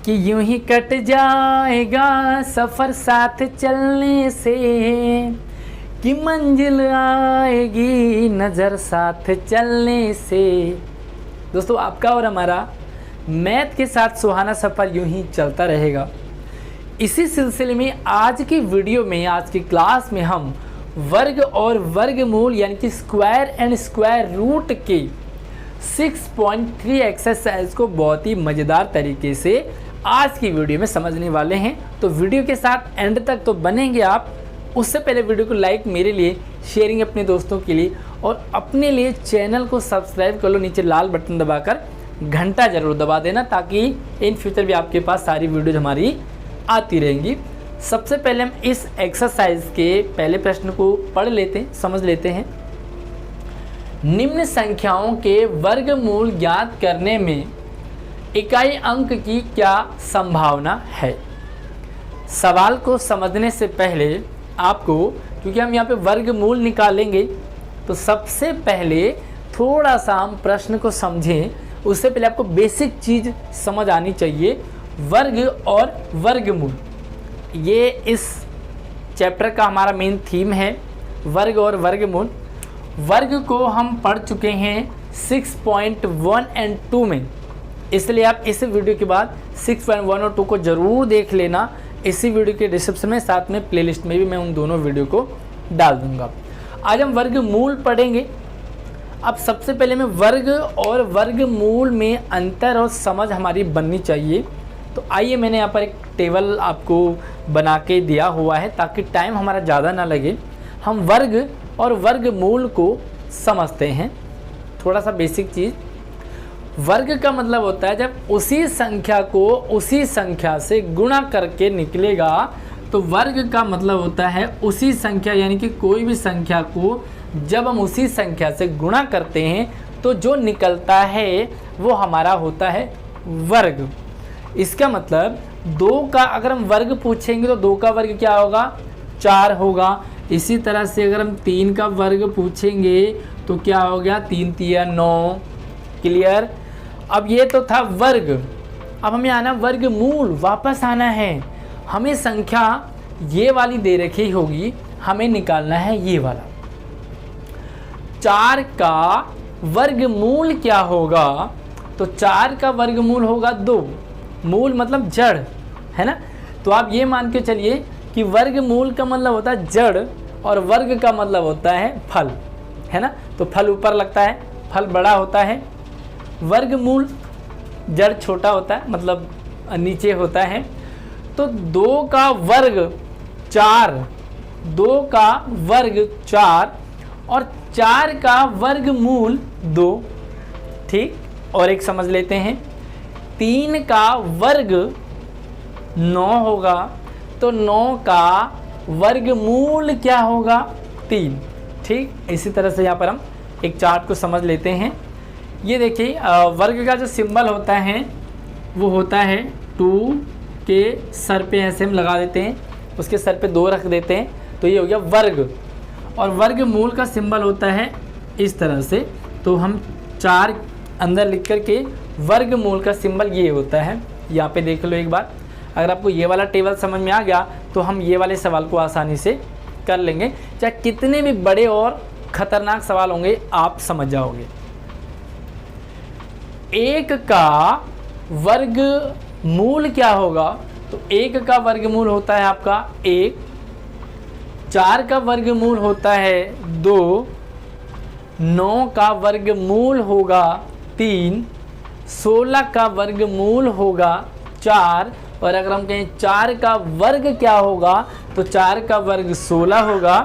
कि यूं ही कट जाएगा सफ़र साथ चलने से, कि मंजिल आएगी नज़र साथ चलने से। दोस्तों, आपका और हमारा मैथ के साथ सुहाना सफ़र यूं ही चलता रहेगा। इसी सिलसिले में आज की वीडियो में, आज की क्लास में हम वर्ग और वर्गमूल यानी कि स्क्वायर एंड स्क्वायर रूट के 6.3 एक्सरसाइज को बहुत ही मज़ेदार तरीके से आज की वीडियो में समझने वाले हैं। तो वीडियो के साथ एंड तक तो बनेंगे आप। उससे पहले वीडियो को लाइक मेरे लिए, शेयरिंग अपने दोस्तों के लिए और अपने लिए चैनल को सब्सक्राइब कर लो। नीचे लाल बटन दबाकर घंटा ज़रूर दबा देना ताकि इन फ्यूचर भी आपके पास सारी वीडियोज हमारी आती रहेंगी। सबसे पहले हम इस एक्सरसाइज के पहले प्रश्न को पढ़ लेते हैं, समझ लेते हैं। निम्न संख्याओं के वर्गमूल ज्ञात करने में इकाई अंक की क्या संभावना है। सवाल को समझने से पहले आपको, क्योंकि हम यहाँ पे वर्गमूल निकालेंगे, तो सबसे पहले थोड़ा सा हम प्रश्न को समझें। उससे पहले आपको बेसिक चीज़ समझ आनी चाहिए, वर्ग और वर्गमूल। ये इस चैप्टर का हमारा मेन थीम है, वर्ग और वर्गमूल। वर्ग को हम पढ़ चुके हैं 6.1 और 2 में, इसलिए आप इस वीडियो के बाद 6.1 और 2 को ज़रूर देख लेना। इसी वीडियो के डिस्क्रिप्शन में, साथ में प्लेलिस्ट में भी मैं उन दोनों वीडियो को डाल दूंगा। आज हम वर्गमूल पढ़ेंगे। अब सबसे पहले मैं वर्ग और वर्गमूल में अंतर और समझ हमारी बननी चाहिए। तो आइए, मैंने यहाँ पर एक टेबल आपको बना के दिया हुआ है ताकि टाइम हमारा ज़्यादा ना लगे। हम वर्ग और वर्गमूल को समझते हैं। थोड़ा सा बेसिक चीज़, वर्ग का मतलब होता है जब उसी संख्या को उसी संख्या से गुणा करके निकलेगा, तो वर्ग का मतलब होता है उसी संख्या, यानी कि कोई भी संख्या को जब हम उसी संख्या से गुणा करते हैं तो जो निकलता है वो हमारा होता है वर्ग। इसका मतलब 2 का अगर हम वर्ग पूछेंगे तो 2 का वर्ग क्या होगा, 4 होगा। इसी तरह से अगर हम 3 का वर्ग पूछेंगे तो क्या हो गया, 3 तिया 9। क्लियर। अब ये तो था वर्ग। अब हमें आना वर्गमूल, वापस आना है। हमें संख्या ये वाली दे रखी होगी, हमें निकालना है ये वाला। 4 का वर्गमूल क्या होगा, तो 4 का वर्गमूल होगा 2। मूल मतलब जड़, है ना। तो आप ये मान के चलिए कि वर्गमूल का मतलब होता है जड़ और वर्ग का मतलब होता है फल, है ना। तो फल ऊपर लगता है, फल बड़ा होता है। वर्गमूल जड़ छोटा होता है, मतलब नीचे होता है। तो 2 का वर्ग 4, 2 का वर्ग 4 और 4 का वर्गमूल 2। ठीक। और एक समझ लेते हैं, 3 का वर्ग 9 होगा, तो 9 का वर्गमूल क्या होगा, 3। ठीक। इसी तरह से यहाँ पर हम एक चार्ट को समझ लेते हैं। ये देखिए, वर्ग का जो सिंबल होता है वो होता है 2 के सर पे ऐसे हम लगा देते हैं, उसके सर पे 2 रख देते हैं, तो ये हो गया वर्ग। और वर्गमूल का सिंबल होता है इस तरह से, तो हम 4 अंदर लिख कर के वर्गमूल का सिंबल ये होता है। यहाँ पे देख लो एक बार। अगर आपको ये वाला टेबल समझ में आ गया तो हम ये वाले सवाल को आसानी से कर लेंगे, चाहे कितने भी बड़े और ख़तरनाक सवाल होंगे आप समझ जाओगे। 1 का वर्गमूल क्या होगा, तो 1 का वर्गमूल होता है आपका 1। 4 का वर्गमूल होता है 2। 9 का वर्गमूल होगा 3। 16 का वर्गमूल होगा 4। और अगर हम कहें 4 का वर्ग क्या होगा, तो 4 का वर्ग 16 होगा।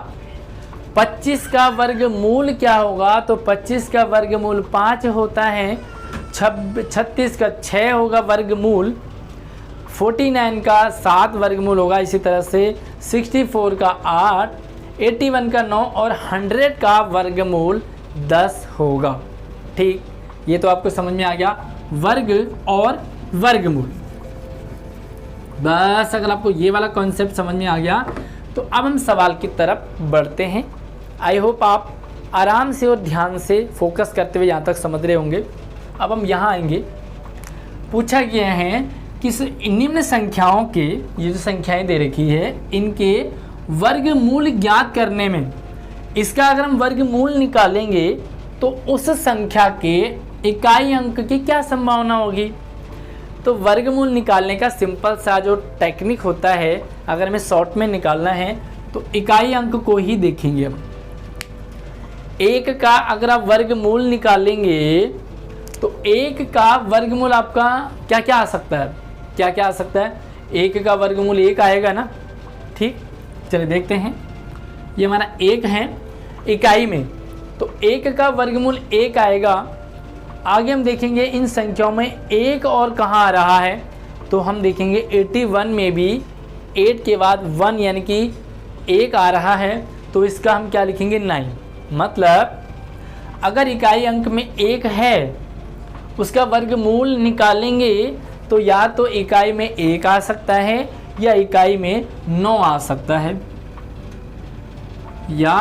25 का वर्गमूल क्या होगा, तो 25 का वर्गमूल 5 होता है। 36 का 6 होगा वर्गमूल। 49 का 7 वर्गमूल होगा। इसी तरह से 64 का 8, 81 का 9 और 100 का वर्गमूल 10 होगा। ठीक। ये तो आपको समझ में आ गया वर्ग और वर्गमूल। बस अगर आपको ये वाला कॉन्सेप्ट समझ में आ गया तो अब हम सवाल की तरफ बढ़ते हैं। आई होप आप आराम से और ध्यान से फोकस करते हुए यहाँ तक समझ रहे होंगे। अब हम यहाँ आएंगे। पूछा गया है कि निम्न संख्याओं के, ये जो संख्याएं दे रखी है, इनके वर्गमूल ज्ञात करने में, इसका अगर हम वर्गमूल निकालेंगे तो उस संख्या के इकाई अंक की क्या संभावना होगी। तो वर्गमूल निकालने का सिंपल सा जो टेक्निक होता है, अगर हमें शॉर्ट में निकालना है तो इकाई अंक को ही देखेंगे हम। एक का अगर आप वर्गमूल निकालेंगे तो एक का वर्गमूल आपका क्या क्या आ सकता है, क्या क्या आ सकता है। एक का वर्गमूल एक आएगा ना, ठीक। चलिए देखते हैं, ये हमारा एक है इकाई में, तो एक का वर्गमूल एक आएगा। आगे हम देखेंगे इन संख्याओं में एक और कहाँ आ रहा है, तो हम देखेंगे 81 में भी 8 के बाद 1 यानी कि एक आ रहा है, तो इसका हम क्या लिखेंगे 9। मतलब अगर इकाई अंक में एक है, उसका वर्गमूल निकालेंगे तो या तो इकाई में एक आ सकता है या इकाई में 9 आ सकता है, या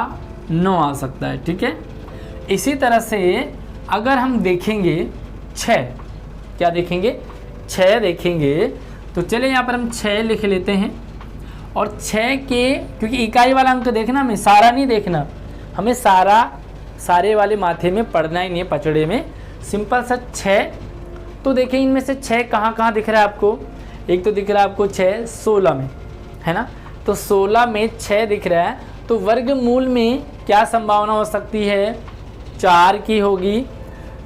9 आ सकता है, ठीक है। इसी तरह से अगर हम देखेंगे 6, क्या देखेंगे 6 देखेंगे, तो चले यहाँ पर हम 6 लिख लेते हैं। और 6 के, क्योंकि इकाई वाला अंक देखना, हमें सारा नहीं देखना, हमें सारे वाले माथे में पढ़ना ही नहीं है, पचड़े में, सिंपल सा 6। तो देखिए इनमें से 6 कहाँ कहाँ दिख रहा है आपको। एक तो दिख रहा है आपको 6 16 में, है ना, तो 16 में 6 दिख रहा है, तो वर्गमूल में क्या संभावना हो सकती है, 4 की होगी।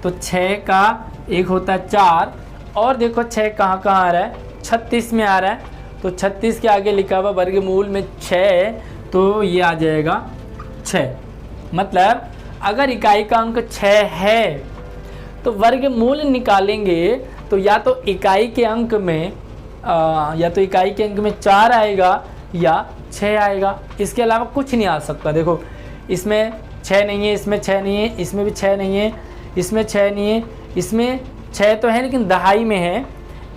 तो 6 का एक होता है 4, और देखो 6 कहाँ कहाँ आ रहा है, 36 में आ रहा है, तो 36 के आगे लिखा हुआ वर्गमूल में 6, तो ये आ जाएगा 6। मतलब अगर इकाई का अंक 6 है तो वर्गमूल निकालेंगे तो या तो इकाई के अंक में 4 आएगा या 6 आएगा, इसके अलावा कुछ नहीं आ सकता। देखो इसमें 6 नहीं है, इसमें 6 नहीं है, इसमें भी 6 नहीं है, इसमें 6 नहीं है, इसमें 6 तो है लेकिन दहाई में है,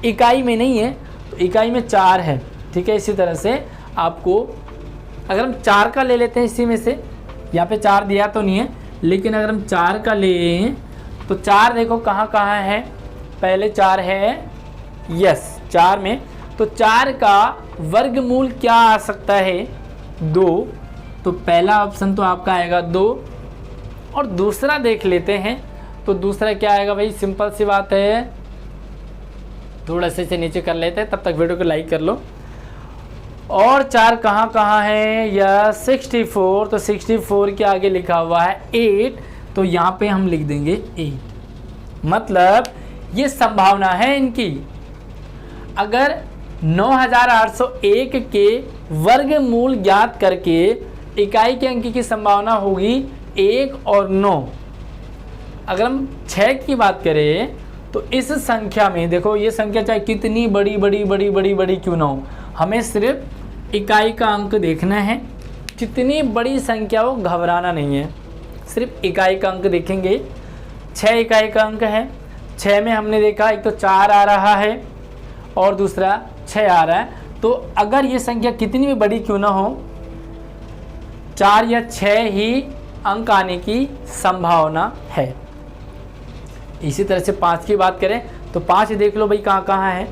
इकाई में नहीं है, तो इकाई में 4 है, ठीक है। इसी तरह से आपको अगर हम 4 का ले लेते हैं, इसी में से यहाँ पे 4 दिया तो नहीं है, लेकिन अगर हम 4 का लें तो 4 देखो कहाँ कहाँ है, पहले 4 है, यस 4 में, तो 4 का वर्गमूल क्या आ सकता है 2, तो पहला ऑप्शन तो आपका आएगा 2। और दूसरा देख लेते हैं, तो दूसरा क्या आएगा भाई, सिंपल सी बात है, थोड़ा से नीचे कर लेते हैं, तब तक वीडियो को लाइक कर लो। और 4 कहाँ कहाँ है, या 64, तो 64 के आगे लिखा हुआ है 8, तो यहाँ पे हम लिख देंगे 8। मतलब ये संभावना है इनकी, अगर 9801 के वर्गमूल ज्ञात करके इकाई के अंक की संभावना होगी 1 और 9। अगर हम 6 की बात करें तो इस संख्या में देखो, ये संख्या चाहे कितनी बड़ी बड़ी बड़ी बड़ी बड़ी क्यों ना हो, हमें सिर्फ इकाई का अंक देखना है। कितनी बड़ी संख्या हो घबराना नहीं है, सिर्फ इकाई का अंक देखेंगे। 6 इकाई का अंक है, 6 में हमने देखा एक तो 4 आ रहा है और दूसरा 6 आ रहा है, तो अगर ये संख्या कितनी भी बड़ी क्यों ना हो, 4 या 6 ही अंक आने की संभावना है। इसी तरह से 5 की बात करें तो 5 देख लो भाई कहाँ कहाँ है,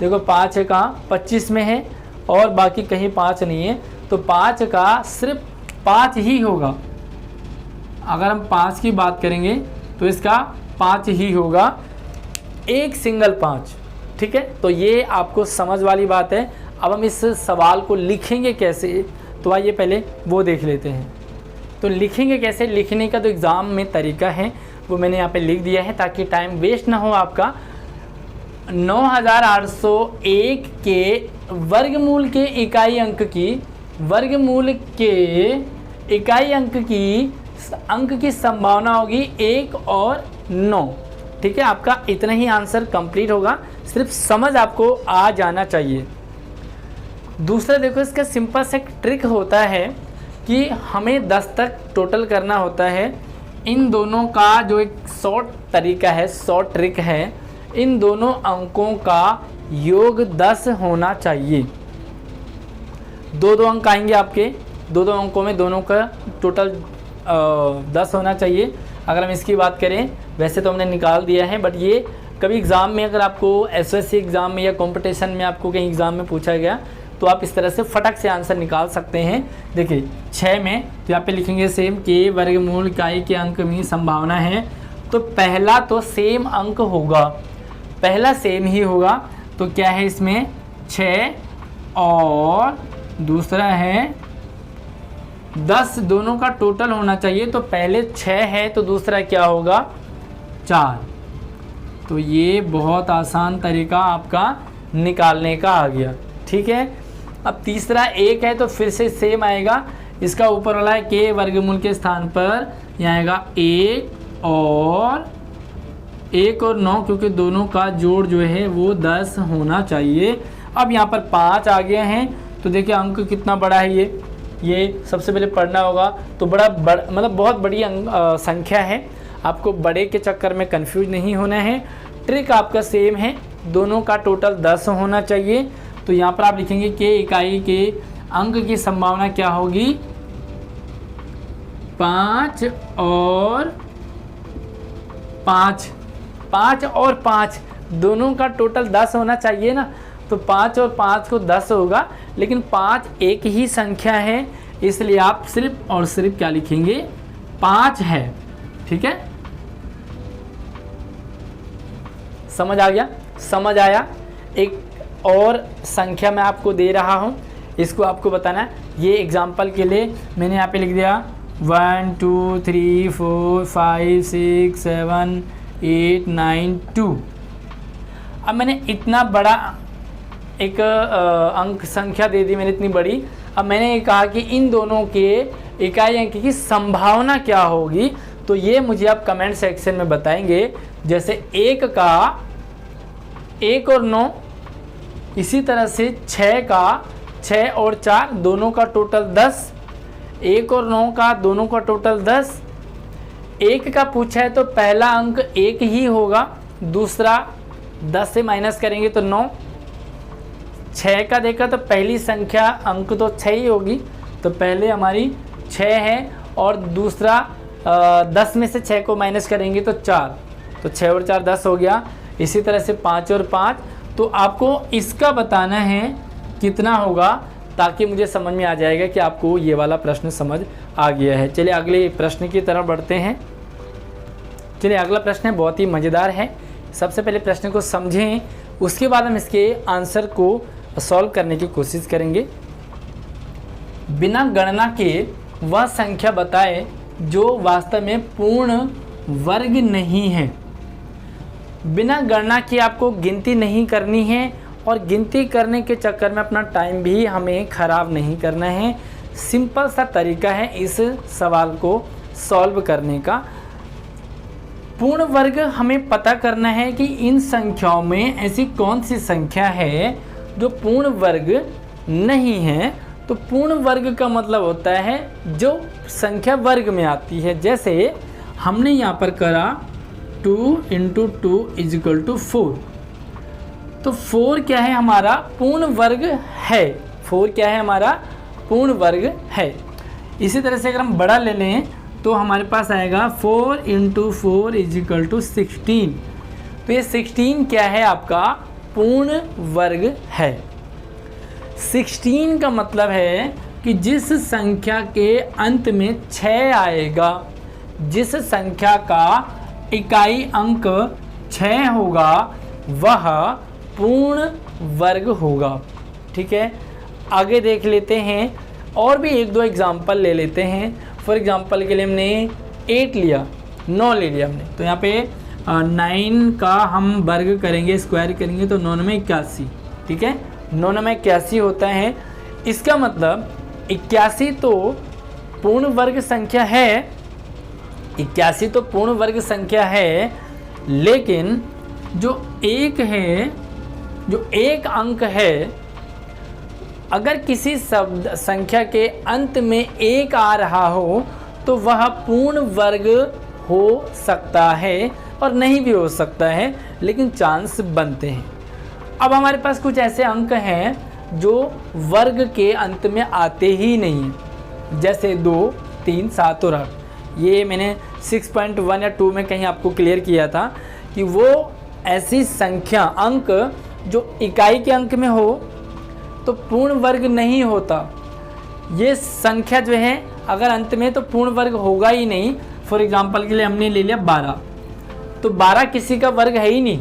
देखो 5 है कहाँ, 25 में है और बाकी कहीं 5 नहीं है, तो 5 का सिर्फ 5 ही होगा। अगर हम 5 की बात करेंगे तो इसका 5 ही होगा, एक सिंगल 5, ठीक है। तो ये आपको समझ वाली बात है। अब हम इस सवाल को लिखेंगे कैसे, तो आइए पहले वो देख लेते हैं। तो लिखेंगे कैसे, लिखने का तो एग्ज़ाम में तरीका है, वो मैंने यहाँ पे लिख दिया है ताकि टाइम वेस्ट ना हो आपका। 9801 के वर्गमूल के इकाई अंक की, वर्गमूल के इकाई अंक की संभावना होगी 1 और 9, ठीक है। आपका इतना ही आंसर कंप्लीट होगा, सिर्फ समझ आपको आ जाना चाहिए। दूसरा देखो, इसका सिंपल सा एक ट्रिक होता है कि हमें 10 तक टोटल करना होता है। इन दोनों का जो एक शॉर्ट तरीका है, शॉर्ट ट्रिक है, इन दोनों अंकों का योग 10 होना चाहिए। 2-2 अंक आएंगे आपके, 2-2 अंकों में दोनों का टोटल 10 होना चाहिए। अगर हम इसकी बात करें, वैसे तो हमने निकाल दिया है, बट ये कभी एग्ज़ाम में अगर आपको एसएससी एग्ज़ाम में या कंपटीशन में आपको कहीं एग्ज़ाम में पूछा गया तो आप इस तरह से फटक से आंसर निकाल सकते हैं। देखिए 6 में तो यहाँ पे लिखेंगे सेम के वर्गमूल इकाई के अंक में संभावना है, तो पहला तो सेम अंक होगा, पहला सेम ही होगा। तो क्या है इसमें 6 और दूसरा है 10, दोनों का टोटल होना चाहिए। तो पहले 6 है तो दूसरा क्या होगा 4। तो ये बहुत आसान तरीका आपका निकालने का आ गया, ठीक है। अब तीसरा 1 है तो फिर से सेम आएगा, इसका ऊपर वाला है के वर्गमूल के स्थान पर यहाँ आएगा 1 और 9, क्योंकि दोनों का जोड़ जो है वो 10 होना चाहिए। अब यहाँ पर 5 आ गए हैं, तो देखिए अंक कितना बड़ा है ये सबसे पहले पढ़ना होगा। तो बड़ा मतलब बहुत बड़ी संख्या है, आपको बड़े के चक्कर में कंफ्यूज नहीं होना है। ट्रिक आपका सेम है, दोनों का टोटल 10 होना चाहिए। तो यहाँ पर आप लिखेंगे कि इकाई के अंक की संभावना क्या होगी 5 और 5 दोनों का टोटल 10 होना चाहिए ना। तो 5 और 5 को 10 होगा, लेकिन 5 एक ही संख्या है, इसलिए आप सिर्फ और सिर्फ क्या लिखेंगे 5 है, ठीक है। समझ आ गया, समझ आया। एक और संख्या मैं आपको दे रहा हूँ, इसको आपको बताना है। ये एग्जाम्पल के लिए मैंने यहाँ पे लिख दिया 1 2 3 4 5 6 7 8 9 2। अब मैंने इतना बड़ा एक अंक संख्या दे दी मैंने, इतनी बड़ी। अब मैंने ये कहा कि इन दोनों के इकाई अंक की संभावना क्या होगी, तो ये मुझे आप कमेंट सेक्शन में बताएंगे। जैसे 1 का 1 और 9, इसी तरह से 6 का 6 और 4 दोनों का टोटल 10, 1 और 9 का दोनों का टोटल 10। 1 का पूछा है तो पहला अंक 1 ही होगा, दूसरा 10 से माइनस करेंगे तो 9। 6 का देखा तो पहली संख्या अंक तो 6 ही होगी, तो पहले हमारी 6 है और दूसरा 10 में से 6 को माइनस करेंगे तो 4, तो 6 और 4 10 हो गया। इसी तरह से 5 और 5, तो आपको इसका बताना है कितना होगा, ताकि मुझे समझ में आ जाएगा कि आपको ये वाला प्रश्न समझ आ गया है। चलिए अगले प्रश्न की तरफ बढ़ते हैं। चलिए अगला प्रश्न है, बहुत ही मज़ेदार है। सबसे पहले प्रश्न को समझें, उसके बाद हम इसके आंसर को सॉल्व करने की कोशिश करेंगे। बिना गणना के वह संख्या बताए जो वास्तव में पूर्ण वर्ग नहीं है। बिना गणना के आपको गिनती नहीं करनी है, और गिनती करने के चक्कर में अपना टाइम भी हमें ख़राब नहीं करना है। सिंपल सा तरीका है इस सवाल को सॉल्व करने का। पूर्ण वर्ग हमें पता करना है कि इन संख्याओं में ऐसी कौन सी संख्या है जो पूर्ण वर्ग नहीं है। तो पूर्ण वर्ग का मतलब होता है जो संख्या वर्ग में आती है। जैसे हमने यहाँ पर करा 2 × 2 = 4, तो 4 क्या है हमारा पूर्ण वर्ग है। 4 क्या है हमारा पूर्ण वर्ग है। इसी तरह से अगर हम बड़ा ले लें तो हमारे पास आएगा 4 × 4 = 16। तो ये 16 क्या है आपका पूर्ण वर्ग है। 16 का मतलब है कि जिस संख्या के अंत में 6 आएगा, जिस संख्या का इकाई अंक 6 होगा, वह पूर्ण वर्ग होगा, ठीक है। आगे देख लेते हैं, और भी 1-2 एग्जाम्पल ले लेते हैं। फॉर एग्जाम्पल के लिए हमने 8 लिया, 9 ले लिया हमने, तो यहाँ पे 9 का हम वर्ग करेंगे, स्क्वायर करेंगे तो 9 में 81, ठीक है। 9 में 81 होता है। इसका मतलब 81 तो पूर्ण वर्ग संख्या है, 81 तो पूर्ण वर्ग संख्या है, लेकिन जो एक है, जो एक अंक है, अगर किसी शब्द संख्या के अंत में 1 आ रहा हो तो वह पूर्ण वर्ग हो सकता है और नहीं भी हो सकता है, लेकिन चांस बनते हैं। अब हमारे पास कुछ ऐसे अंक हैं जो वर्ग के अंत में आते ही नहीं हैं, जैसे 2, 3, 7 और 8। ये मैंने 6.1 या 2 में कहीं आपको क्लियर किया था कि वो ऐसी संख्या अंक जो इकाई के अंक में हो तो पूर्ण वर्ग नहीं होता। ये संख्या जो है अगर अंत में तो पूर्ण वर्ग होगा ही नहीं। फॉर एग्जांपल के लिए हमने ले लिया 12, तो 12 किसी का वर्ग है ही नहीं,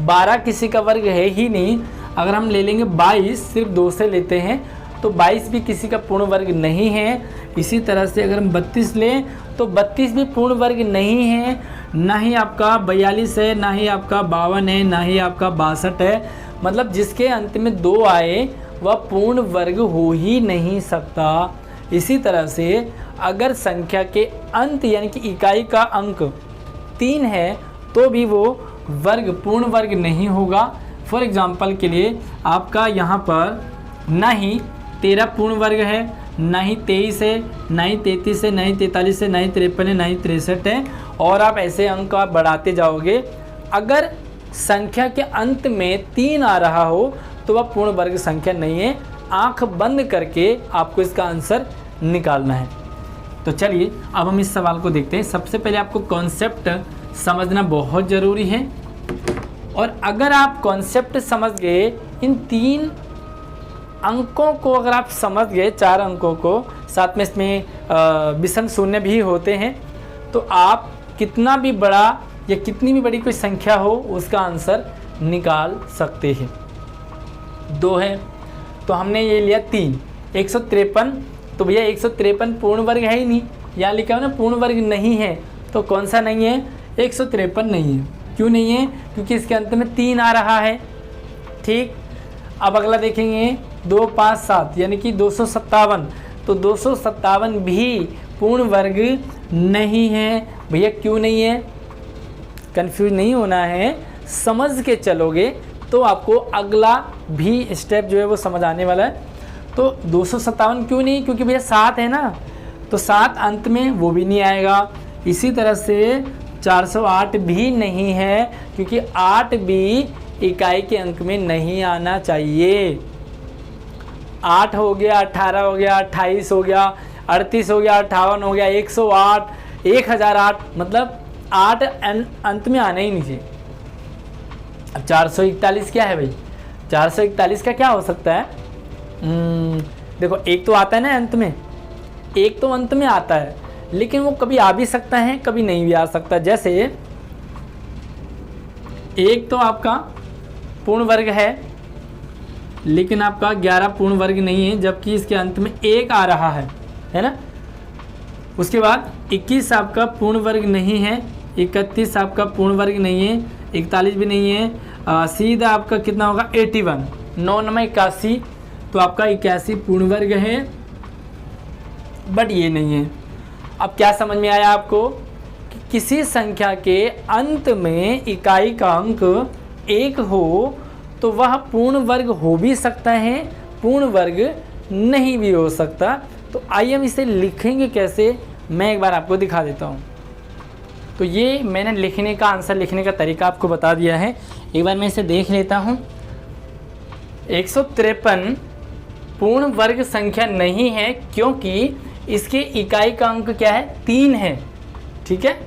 12 किसी का वर्ग है ही नहीं। अगर हम ले लेंगे 22, सिर्फ 2 से लेते हैं तो 22 भी किसी का पूर्ण वर्ग नहीं है। इसी तरह से अगर हम 32 लें तो 32 भी पूर्ण वर्ग नहीं है, ना ही आपका 42 है, ना ही आपका 52 है, ना ही आपका 62 है। मतलब जिसके अंत में 2 आए वह पूर्ण वर्ग हो ही नहीं सकता। इसी तरह से अगर संख्या के अंत यानी कि इकाई का अंक 3 है तो भी वो वर्ग पूर्ण वर्ग नहीं होगा। फॉर एग्जांपल के लिए आपका यहाँ पर ना ही 13 पूर्ण वर्ग है, ना ही 23 है, ना ही 33 है, ना ही 43 है, ना ही 53 है, ना ही 63 है। और आप ऐसे अंक आप बढ़ाते जाओगे। अगर संख्या के अंत में 3 आ रहा हो तो वह पूर्ण वर्ग संख्या नहीं है। आंख बंद करके आपको इसका आंसर निकालना है। तो चलिए अब हम इस सवाल को देखते हैं। सबसे पहले आपको कॉन्सेप्ट समझना बहुत ज़रूरी है, और अगर आप कॉन्सेप्ट समझ गए, इन 3 अंकों को अगर आप समझ गए, 4 अंकों को, साथ में इसमें विषम शून्य भी होते हैं, तो आप कितना भी बड़ा या कितनी भी बड़ी कोई संख्या हो उसका आंसर निकाल सकते हैं। 2 है तो हमने ये लिया 3, 153, तो भैया 153 पूर्ण वर्ग है ही नहीं, यहाँ लिखा है ना पूर्ण वर्ग नहीं है, तो कौन सा नहीं है? 153 नहीं है। क्यों नहीं है? क्योंकि इसके अंत में 3 आ रहा है। ठीक, अब अगला देखेंगे 2, 5, 7 यानी कि 257, तो 257 भी पूर्ण वर्ग नहीं है। भैया क्यों नहीं है? कंफ्यूज नहीं होना है, समझ के चलोगे तो आपको अगला भी स्टेप जो है वो समझ आने वाला है। तो 257 क्यों नहीं? क्योंकि भैया 7 है ना, तो 7 अंत में वो भी नहीं आएगा। इसी तरह से 408 भी नहीं है, क्योंकि 8 भी इकाई के अंक में नहीं आना चाहिए। 8 हो गया, 18 हो गया, 28 हो गया, 38 हो गया, 58 हो गया, 108, 1008, मतलब 8 अंत में आना ही नहीं चाहिए। अब 441 क्या है भाई? 441 का क्या हो सकता है? देखो, एक तो आता है ना अंत में, एक तो अंत में आता है, लेकिन वो कभी आ भी सकता है, कभी नहीं भी आ सकता। जैसे एक तो आपका पूर्ण वर्ग है, लेकिन आपका 11 पूर्ण वर्ग नहीं है, जबकि इसके अंत में 1 आ रहा है ना। उसके बाद 21 आपका पूर्ण वर्ग नहीं है, 31 आपका पूर्ण वर्ग नहीं है, 41 भी नहीं है। सीधा आपका कितना होगा? 81, 9 9 81, तो आपका 81 पूर्ण वर्ग है, बट ये नहीं है। अब क्या समझ में आया आपको कि किसी संख्या के अंत में इकाई का अंक 1 हो तो वह पूर्ण वर्ग हो भी सकता है, पूर्ण वर्ग नहीं भी हो सकता। तो आइए हम इसे लिखेंगे कैसे, मैं एक बार आपको दिखा देता हूँ। तो ये मैंने लिखने का, आंसर लिखने का तरीका आपको बता दिया है। एक बार मैं इसे देख लेता हूँ। 153 पूर्ण वर्ग संख्या नहीं है, क्योंकि इसके इकाई का अंक क्या है? 3 है। ठीक है,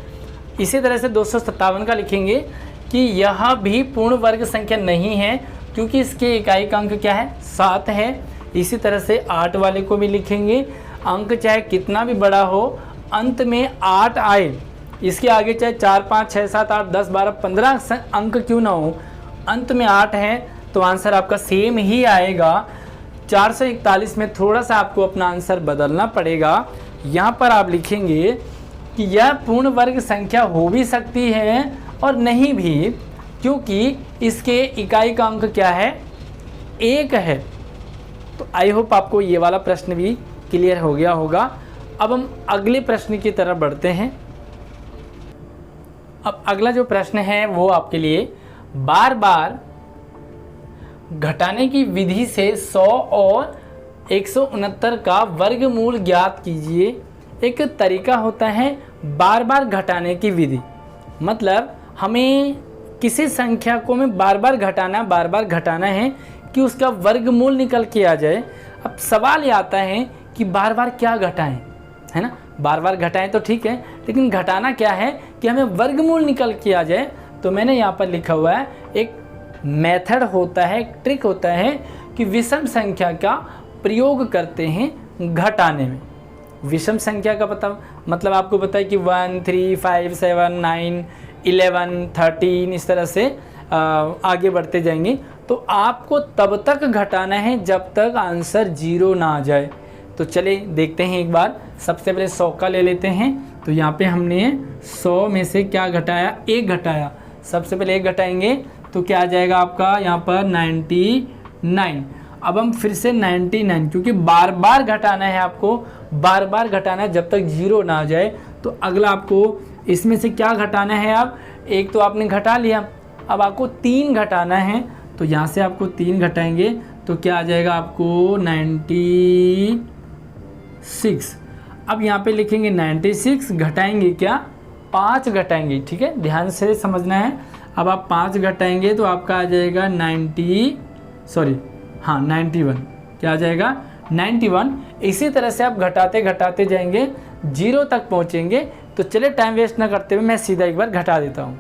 इसी तरह से 257 का लिखेंगे कि यह भी पूर्ण वर्ग संख्या नहीं है, क्योंकि इसके इकाई का अंक क्या है? 7 है। इसी तरह से 8 वाले को भी लिखेंगे, अंक चाहे कितना भी बड़ा हो, अंत में 8 आए, इसके आगे चाहे 4, 5, 6, 7, 8, 10, 12, 15 अंक क्यों ना हो, अंत में 8 है, तो आंसर आपका सेम ही आएगा। 441 में थोड़ा सा आपको अपना आंसर बदलना पड़ेगा। यहाँ पर आप लिखेंगे कि यह पूर्ण वर्ग संख्या हो भी सकती है और नहीं भी, क्योंकि इसके इकाई का अंक क्या है? 1 है। तो आई होप आपको ये वाला प्रश्न भी क्लियर हो गया होगा। अब हम अगले प्रश्न की तरफ बढ़ते हैं। अब अगला जो प्रश्न है वो आपके लिए, बार बार घटाने की विधि से 100 और 169 का वर्गमूल ज्ञात कीजिए। एक तरीका होता है बार बार घटाने की विधि, मतलब हमें किसी संख्या को में बार बार घटाना है कि उसका वर्गमूल निकल के आ जाए। अब सवाल ये आता है कि बार बार क्या घटाएं, है ना। बार बार घटाएं तो ठीक है, लेकिन घटाना क्या है कि हमें वर्गमूल निकल के आ जाए। तो मैंने यहाँ पर लिखा हुआ है एक मेथड होता है, एक ट्रिक होता है कि विषम संख्या का प्रयोग करते हैं घटाने में। विषम संख्या का पता मतलब आपको पता है कि 1, 3, 5, 7, 9, 11, 13 इस तरह से आगे बढ़ते जाएंगे। तो आपको तब तक घटाना है जब तक आंसर 0 ना आ जाए। तो चलिए देखते हैं एक बार। सबसे पहले 100 का ले लेते हैं। तो यहाँ पे हमने 100 में से क्या घटाया, 1 घटाया। सबसे पहले 1 घटाएंगे तो क्या आ जाएगा आपका यहाँ पर 99। अब हम फिर से 99, क्योंकि बार बार घटाना है आपको, बार बार घटाना है जब तक 0 ना आ जाए। तो अगला आपको इसमें से क्या घटाना है, आप 1 तो आपने घटा लिया, अब आपको 3 घटाना है। तो यहाँ से आपको 3 घटाएंगे तो क्या आ जाएगा आपको 96। अब यहाँ पे लिखेंगे 96, घटाएंगे क्या, 5 घटाएंगे। ठीक है, ध्यान से समझना है। अब आप 5 घटाएंगे तो आपका आ जाएगा 91। क्या आ जाएगा 91। इसी तरह से आप घटाते घटाते जाएंगे, 0 तक पहुँचेंगे। तो चलिए टाइम वेस्ट ना करते हुए मैं सीधा एक बार घटा देता हूँ।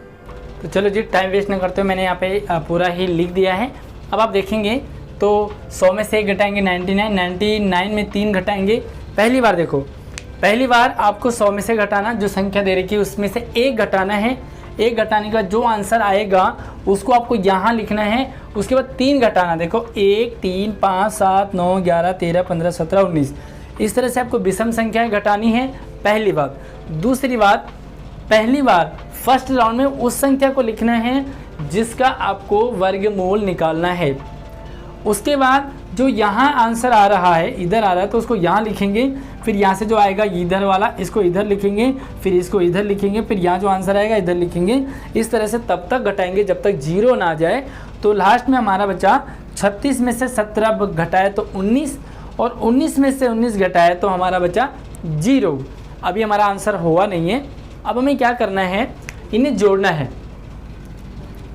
तो चलो जी, टाइम वेस्ट ना करते हुए मैंने यहाँ पे पूरा ही लिख दिया है। अब आप देखेंगे तो 100 में से 1 घटाएंगे 99 में 3 घटाएंगे। पहली बार देखो, पहली बार आपको 100 में से घटाना, जो संख्या दे रखी है उसमें से 1 घटाना है। 1 घटाने के बाद जो आंसर आएगा उसको आपको यहाँ लिखना है। उसके बाद 3 घटाना, देखो 1, 3, 5, 7, 9, 11, 13, 15, 17, 19। इस तरह से आपको विषम संख्याएं घटानी है, पहली बात। दूसरी बात, पहली बार फर्स्ट राउंड में उस संख्या को लिखना है जिसका आपको वर्गमूल निकालना है। उसके बाद जो यहाँ आंसर आ रहा है, इधर आ रहा है तो उसको यहाँ लिखेंगे। फिर यहाँ से जो आएगा इधर वाला, इसको इधर लिखेंगे, फिर इसको इधर लिखेंगे, फिर यहाँ जो आंसर आएगा इधर लिखेंगे। इस तरह से तब तक घटाएंगे जब तक 0 ना आ जाए। तो लास्ट में हमारा बचा 36 में से 17 घटाए तो 19, और 19 में से 19 घटाए तो हमारा बचा 0। अभी हमारा आंसर हुआ नहीं है। अब हमें क्या करना है, इन्हें जोड़ना है।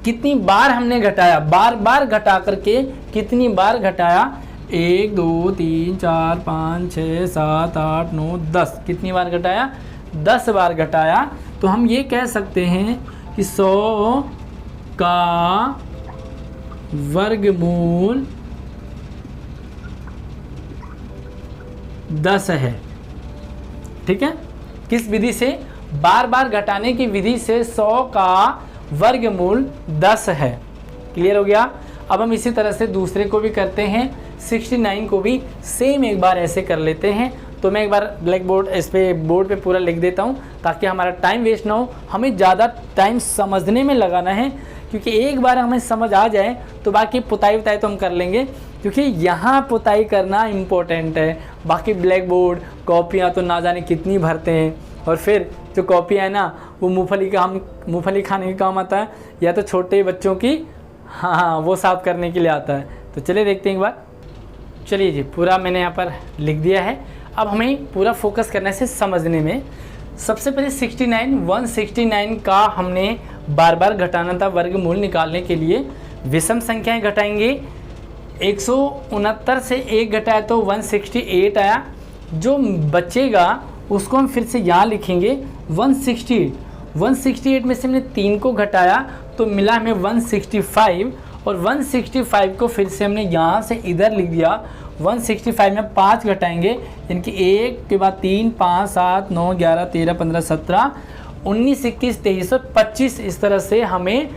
कितनी बार हमने घटाया, बार बार घटा करके कितनी बार घटाया, 1, 2, 3, 4, 5, 6, 7, 8, 9, 10। कितनी बार घटाया, 10 बार घटाया। तो हम ये कह सकते हैं कि 100 का वर्गमूल 10 है। ठीक है, किस विधि से, बार बार घटाने की विधि से 100 का वर्गमूल 10 है। क्लियर हो गया। अब हम इसी तरह से दूसरे को भी करते हैं, 69 को भी सेम एक बार ऐसे कर लेते हैं। तो मैं एक बार ब्लैक बोर्ड इस पे बोर्ड पे पूरा लिख देता हूँ ताकि हमारा टाइम वेस्ट ना हो। हमें ज़्यादा टाइम समझने में लगाना है, क्योंकि एक बार हमें समझ आ जाए तो बाकी पुताई उताई तो हम कर लेंगे, क्योंकि यहाँ पुताई करना इम्पोर्टेंट है। बाकी ब्लैक बोर्ड कॉपियाँ तो ना जाने कितनी भरते हैं, और फिर जो कॉपी है ना वो मूंगफली खाने के काम आता है, या तो छोटे बच्चों की हाँ वो साफ करने के लिए आता है। तो चलिए देखते हैं एक बार। चलिए जी, पूरा मैंने यहाँ पर लिख दिया है। अब हमें पूरा फोकस करना है समझने में। सबसे पहले 169 का हमने बार बार घटाना था वर्गमूल निकालने के लिए। विषम संख्याएं घटाएंगे, 169 से 1 घटाया तो 168 आया। जो बचेगा उसको हम फिर से यहाँ लिखेंगे 168 में से हमने 3 को घटाया तो मिला हमें 165, और 165 को फिर से हमने यहाँ से इधर लिख दिया। 165 में 5 घटाएंगे, यानी कि 1 के बाद 3, 5, 7, 9, 11, 13, 15, 17, 19, 21, 23 और 25। इस तरह से हमें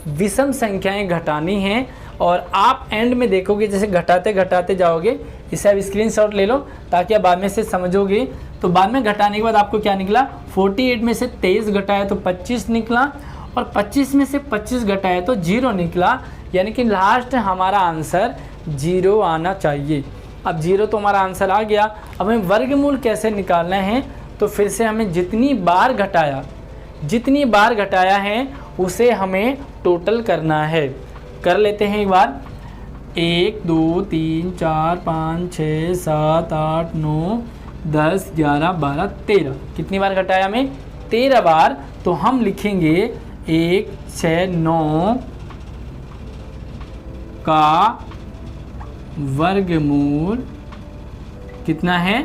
विषम संख्याएं घटानी हैं। और आप एंड में देखोगे जैसे घटाते घटाते जाओगे। इसे आप स्क्रीनशॉट ले लो ताकि आप बाद में से समझोगे। तो बाद में घटाने के बाद आपको क्या निकला, 48 में से 23 घटाया तो 25 निकला, और 25 में से 25 घटाया तो 0 निकला। यानी कि लास्ट हमारा आंसर 0 आना चाहिए। अब 0 तो हमारा आंसर आ गया। अब हमें वर्गमूल कैसे निकालना है, तो फिर से हमें जितनी बार घटाया है उसे हमें टोटल करना है। कर लेते हैं एक बार। 1, 2, 3, 4, 5, 6, 7, 8, 9, 10, 11, 12, 13। कितनी बार घटाया हमें, 13 बार। तो हम लिखेंगे 1, 6, 9 का वर्गमूल कितना है,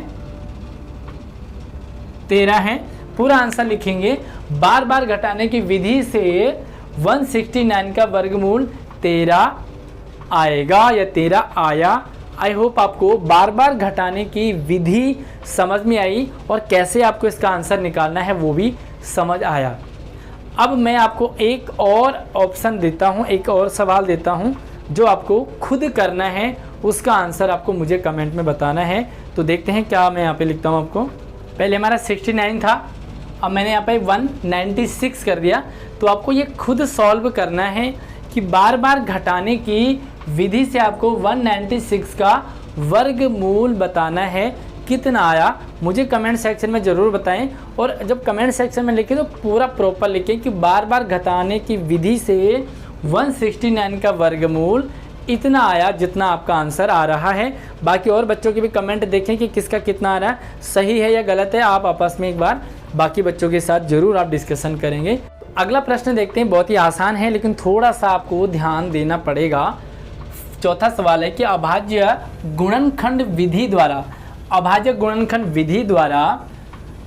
13 है। पूरा आंसर लिखेंगे। बार बार घटाने की विधि से 169 का वर्गमूल 13 आएगा या 13 आया। आई होप आपको बार बार घटाने की विधि समझ में आई और कैसे आपको इसका आंसर निकालना है वो भी समझ आया। अब मैं आपको एक और ऑप्शन देता हूँ, एक और सवाल देता हूँ जो आपको खुद करना है, उसका आंसर आपको मुझे कमेंट में बताना है। तो देखते हैं क्या मैं यहाँ पे लिखता हूँ आपको। पहले हमारा 69 था, अब मैंने यहाँ पे 196 कर दिया। तो आपको ये खुद सॉल्व करना है कि बार बार घटाने की विधि से आपको 196 का वर्गमूल बताना है, कितना आया मुझे कमेंट सेक्शन में ज़रूर बताएं। और जब कमेंट सेक्शन में लिखें तो पूरा प्रॉपर लिखें कि बार बार घटाने की विधि से 169 का वर्गमूल इतना आया जितना आपका आंसर आ रहा है। बाकी और बच्चों के भी कमेंट देखें कि किसका कितना आ रहा है, सही है या गलत है। आप आपस में एक बार बाकी बच्चों के साथ ज़रूर आप डिस्कशन करेंगे। अगला प्रश्न देखते हैं, बहुत ही आसान है लेकिन थोड़ा सा आपको ध्यान देना पड़ेगा। चौथा सवाल है कि अभाज्य गुणनखंड विधि द्वारा, अभाज्य गुणनखंड विधि द्वारा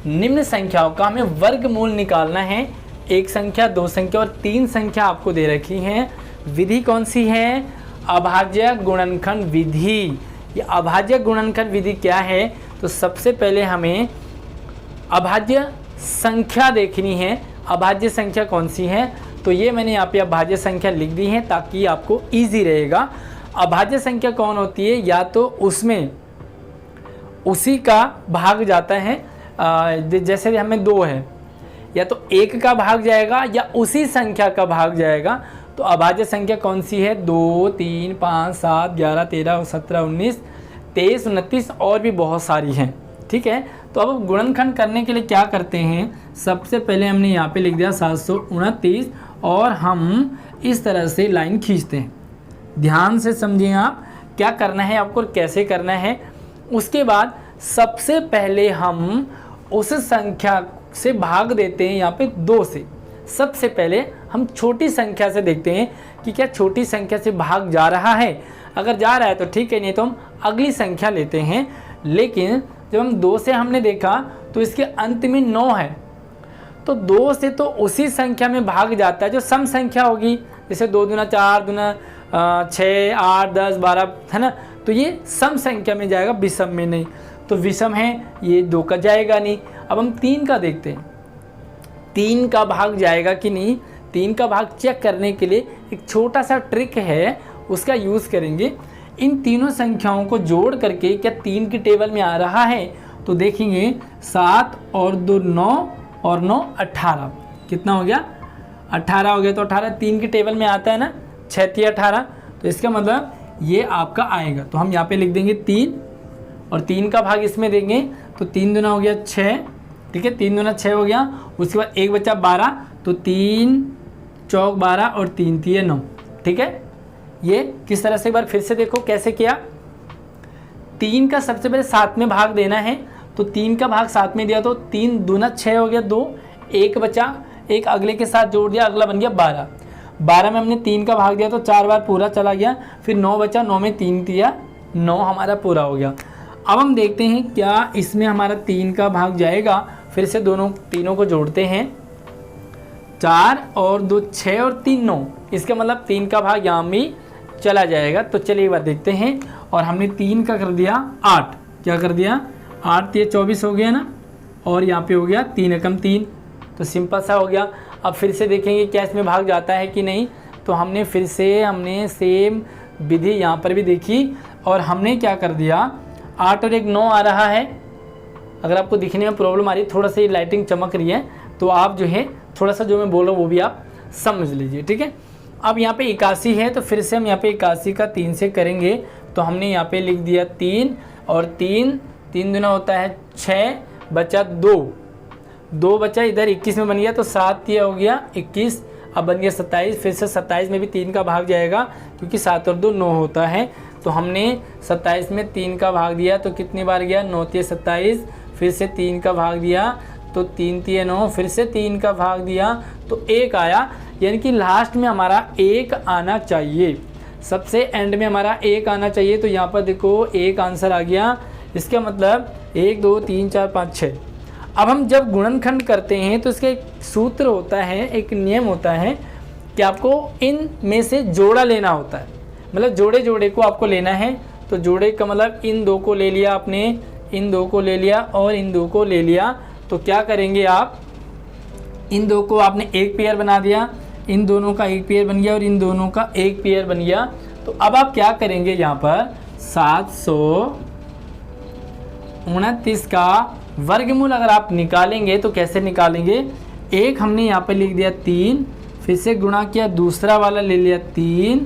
निम्न संख्याओं का हमें वर्गमूल निकालना है। एक संख्या, दो संख्या और तीन संख्या आपको दे रखी हैं। विधि कौन सी है? अभाज्य गुणनखंड विधि। ये अभाज्य गुणनखंड विधि क्या है? तो सबसे पहले हमें अभाज्य संख्या देखनी है। अभाज्य संख्या कौन सी है? तो ये मैंने यहाँ पे अभाज्य संख्या लिख दी है ताकि आपको ईजी रहेगा। अभाज्य संख्या कौन होती है? या तो उसमें उसी का भाग जाता है, जैसे हमें 2 है, या तो 1 का भाग जाएगा या उसी संख्या का भाग जाएगा। तो अभाज्य संख्या कौन सी है? 2, 3, 5, 7, 11, 13, 17, 19, 23, 29 और भी बहुत सारी हैं। ठीक है, तो अब गुणनखंड करने के लिए क्या करते हैं? सबसे पहले हमने यहाँ पे लिख दिया 729 और हम इस तरह से लाइन खींचते हैं। ध्यान से समझिए आप क्या करना है आपको और कैसे करना है। उसके बाद सबसे पहले हम उस संख्या से भाग देते हैं यहाँ पे 2 से। सबसे पहले हम छोटी संख्या से देखते हैं कि क्या छोटी संख्या से भाग जा रहा है। अगर जा रहा है तो ठीक है, नहीं तो हम अगली संख्या लेते हैं। लेकिन जब हम 2 से हमने देखा तो इसके अंत में 9 है, तो 2 से तो उसी संख्या में भाग जाता है जो सम संख्या होगी, जैसे 2 दूना 4 दूना 6, 8, 10, 12 है ना। तो ये सम संख्या में जाएगा, विषम में नहीं। तो विषम है, ये 2 का जाएगा नहीं। अब हम 3 का देखते हैं, 3 का भाग जाएगा कि नहीं। 3 का भाग चेक करने के लिए एक छोटा सा ट्रिक है, उसका यूज़ करेंगे। इन तीनों संख्याओं को जोड़ करके क्या 3 की टेबल में आ रहा है? तो देखेंगे 7 और 2 9 और 9 18। कितना हो गया? 18 हो गया। तो 18 3 की टेबल में आता है ना, 6 3 18। तो इसका मतलब ये आपका आएगा। तो हम यहाँ पे लिख देंगे 3 और 3 का भाग इसमें देंगे तो 3 दूना हो गया 6। ठीक है, 3 दूना 6 हो गया। उसके बाद एक बचा 12, तो 3 चौक 12 और 3 3 9। ठीक है, ये किस तरह से एक बार फिर से देखो कैसे किया। 3 का सबसे पहले 7 में भाग देना है, तो 3 का भाग 7 में दिया तो 3 दूना 6 हो गया 2, एक बचा, एक अगले के साथ जोड़ दिया, अगला बन गया 12। 12 में हमने 3 का भाग दिया तो 4 बार पूरा चला गया। फिर 9 बचा, 9 में 3 दिया, 9 हमारा पूरा हो गया। अब हम देखते हैं क्या इसमें हमारा 3 का भाग जाएगा। फिर से तीनों को जोड़ते हैं, 4 और 2 6 और 3 9। इसका मतलब 3 का भाग यहाँ भी चला जाएगा। तो चलिए एक बार देखते हैं। और हमने 3 का कर दिया 8, क्या कर दिया 8 ये 24 हो गया ना, और यहाँ पे हो गया 3 एकम 3। तो सिंपल सा हो गया। अब फिर से देखेंगे क्या इसमें भाग जाता है कि नहीं। तो हमने फिर से सेम विधि यहाँ पर भी देखी और हमने क्या कर दिया 8 और 1 9 आ रहा है। अगर आपको दिखने में प्रॉब्लम आ रही है, थोड़ा सा ये लाइटिंग चमक रही है, तो आप जो है थोड़ा सा जो मैं बोल रहा हूँ वो भी आप समझ लीजिए। ठीक है, अब यहाँ पे 81 है तो फिर से हम यहाँ पे 81 का 3 से करेंगे। तो हमने यहाँ पे लिख दिया 3 और 3 दूना होता है 6, बचा 2 बचा, इधर 21 में बन गया तो 7 ये हो गया 21। अब बन गया 27। फिर से 27 में भी 3 का भाग जाएगा क्योंकि 7 और 2 9 होता है। तो हमने 27 में 3 का भाग दिया तो कितनी बार गया 9 3 27। फिर से 3 का भाग दिया तो 3 3 9। फिर से 3 का भाग दिया तो 1 आया, यानी कि लास्ट में हमारा 1 आना चाहिए। सबसे एंड में हमारा 1 आना चाहिए। तो यहाँ पर देखो 1 आंसर आ गया। इसका मतलब 1 2 3 4 5 6। अब हम जब गुणनखंड करते हैं तो इसका एक सूत्र होता है, एक नियम होता है। कि आपको इन में से जोड़ा लेना होता है, मतलब जोड़े जोड़े को आपको लेना है। तो जोड़े का मतलब इन दो को ले लिया आपने, इन दो को ले लिया और इन दो को ले लिया। तो क्या करेंगे आप, इन दो को आपने एक पेयर बना दिया, इन दोनों का एक पेयर बन गया और इन दोनों का एक पेयर बन गया। तो अब आप क्या करेंगे, यहाँ पर 729 का वर्गमूल अगर आप निकालेंगे तो कैसे निकालेंगे, एक हमने यहाँ पर लिख दिया 3, फिर से गुणा किया, दूसरा वाला ले लिया 3,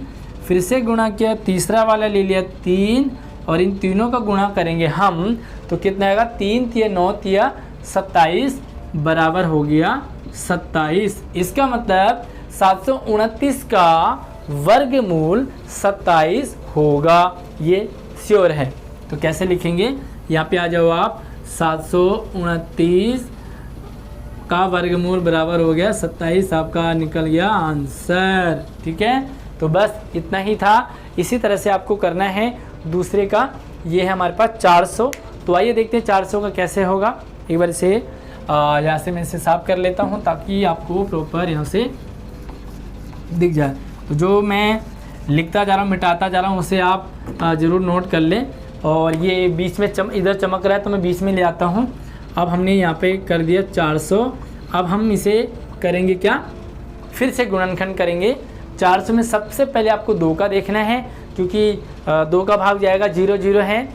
फिर से गुणा किया, तीसरा वाला ले लिया 3 और इन तीनों का गुणा करेंगे हम तो कितना आएगा, 3 × 9 = 27 बराबर हो गया 27। इसका मतलब 729 का वर्गमूल 27 होगा, ये श्योर है। तो कैसे लिखेंगे, यहाँ पे आ जाओ आप, 729 का वर्गमूल बराबर हो गया 27, आपका निकल गया आंसर। ठीक है, तो बस इतना ही था। इसी तरह से आपको करना है दूसरे का। ये है हमारे पास 400। तो आइए देखते हैं 400 का कैसे होगा। एक बार से यहाँ से मैं इसे साफ कर लेता हूँ ताकि आपको प्रॉपर यहाँ से दिख जाए। तो जो मैं लिखता जा रहा हूँ, मिटाता जा रहा हूँ, उसे आप ज़रूर नोट कर लें। और ये बीच में इधर चमक रहा है तो मैं बीच में ले आता हूँ। अब हमने यहाँ पे कर दिया 400। अब हम इसे करेंगे क्या, फिर से गुणनखंड करेंगे। 400 में सबसे पहले आपको 2 का देखना है, क्योंकि 2 का भाग जाएगा 0 0 है।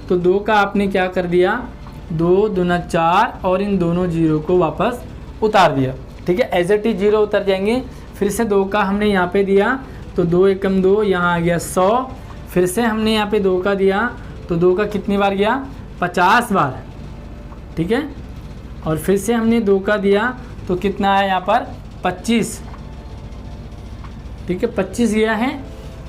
तो 2 का आपने क्या कर दिया, 2 दूना 4 और इन दोनों 0 को वापस उतार दिया। ठीक है, एज इट इज 0 उतर जाएंगे। फिर से 2 का हमने यहाँ पे दिया तो 2 एकम 2, यहाँ आ गया 100। फिर से हमने यहाँ पे 2 का दिया तो 2 का कितनी बार गया, 50 बार। ठीक है, और फिर से हमने 2 का दिया तो कितना आया यहाँ पर, 25। ठीक है, 25 गया है।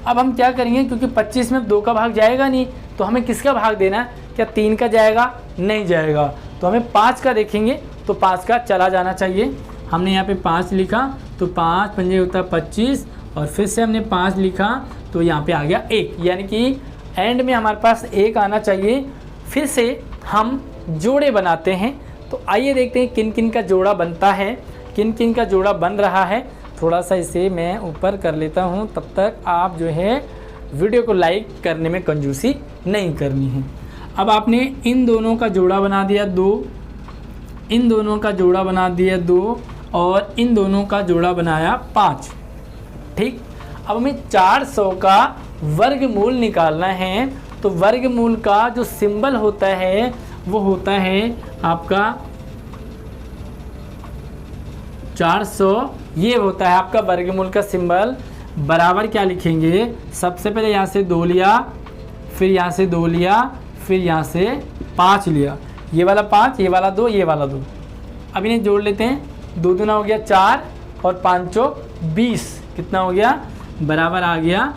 अब हम क्या करेंगे, क्योंकि 25 में 2 का भाग जाएगा नहीं, तो हमें किसका भाग देना है, क्या 3 का जाएगा, नहीं जाएगा। तो हमें 5 का देखेंगे तो 5 का चला जाना चाहिए। हमने यहाँ पे 5 लिखा तो 5 पंजे होता है 25 और फिर से हमने 5 लिखा तो यहाँ पे आ गया 1, यानी कि एंड में हमारे पास 1 आना चाहिए। फिर से हम जोड़े बनाते हैं। तो आइए देखते हैं किन किन का जोड़ा बनता है, किन किन का जोड़ा बन रहा है। थोड़ा सा इसे मैं ऊपर कर लेता हूँ, तब तक आप जो है वीडियो को लाइक करने में कंजूसी नहीं करनी है। अब आपने इन दोनों का जोड़ा बना दिया 2, इन दोनों का जोड़ा बना दिया 2 और इन दोनों का जोड़ा बनाया 5। ठीक, अब हमें 400 का वर्गमूल निकालना है। तो वर्गमूल का जो सिंबल होता है वो होता है आपका 400, ये होता है आपका वर्गमूल का सिंबल। बराबर क्या लिखेंगे, सबसे पहले यहाँ से 2 लिया, फिर यहाँ से 2 लिया, फिर यहाँ से 5 लिया, ये वाला 5, ये वाला 2, ये वाला 2। अब इन्हें जोड़ लेते हैं। 2 दूना हो गया 4 और 5 चौक 20, कितना हो गया, बराबर आ गया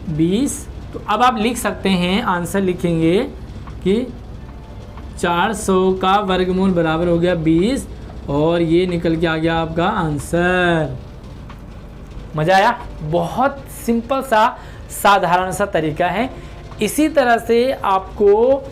20। तो अब आप लिख सकते हैं, आंसर लिखेंगे कि 400 का वर्गमूल बराबर हो गया 20 और ये निकल के आ गया आपका आंसर। मज़ा आया, बहुत सिंपल सा साधारण सा तरीका है। इसी तरह से आपको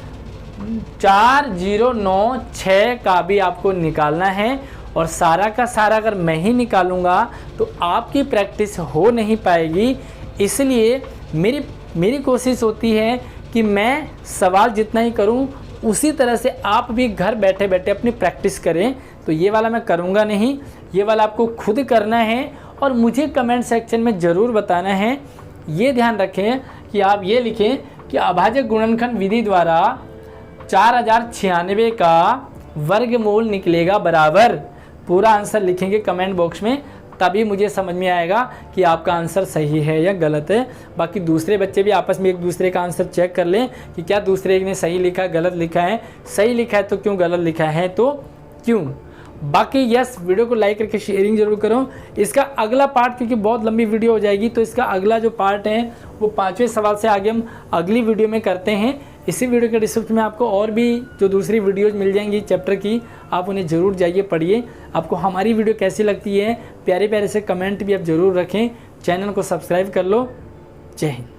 4096 का भी आपको निकालना है और सारा का सारा अगर मैं ही निकालूंगा तो आपकी प्रैक्टिस हो नहीं पाएगी। इसलिए मेरी कोशिश होती है कि मैं सवाल जितना ही करूं उसी तरह से आप भी घर बैठे बैठे अपनी प्रैक्टिस करें। तो ये वाला मैं करूंगा नहीं, ये वाला आपको खुद करना है और मुझे कमेंट सेक्शन में ज़रूर बताना है। ये ध्यान रखें कि आप ये लिखें कि अभाज्य गुणनखंड विधि द्वारा 4096 का वर्गमूल निकलेगा बराबर। पूरा आंसर लिखेंगे कमेंट बॉक्स में, तभी मुझे समझ में आएगा कि आपका आंसर सही है या गलत है। बाकी दूसरे बच्चे भी आपस में एक दूसरे का आंसर चेक कर लें कि क्या दूसरे ने सही लिखा है, गलत लिखा है। सही लिखा है तो क्यों, गलत लिखा है तो क्यों। बाकी यस, वीडियो को लाइक करके शेयरिंग जरूर करो। इसका अगला पार्ट, क्योंकि बहुत लंबी वीडियो हो जाएगी, तो इसका अगला जो पार्ट है वो 5वें सवाल से आगे हम अगली वीडियो में करते हैं। इसी वीडियो के डिस्क्रिप्शन में आपको और भी जो दूसरी वीडियोज़ मिल जाएंगी चैप्टर की, आप उन्हें ज़रूर जाइए पढ़िए। आपको हमारी वीडियो कैसी लगती है, प्यारे प्यारे से कमेंट भी आप ज़रूर रखें। चैनल को सब्सक्राइब कर लो। जय हिंद।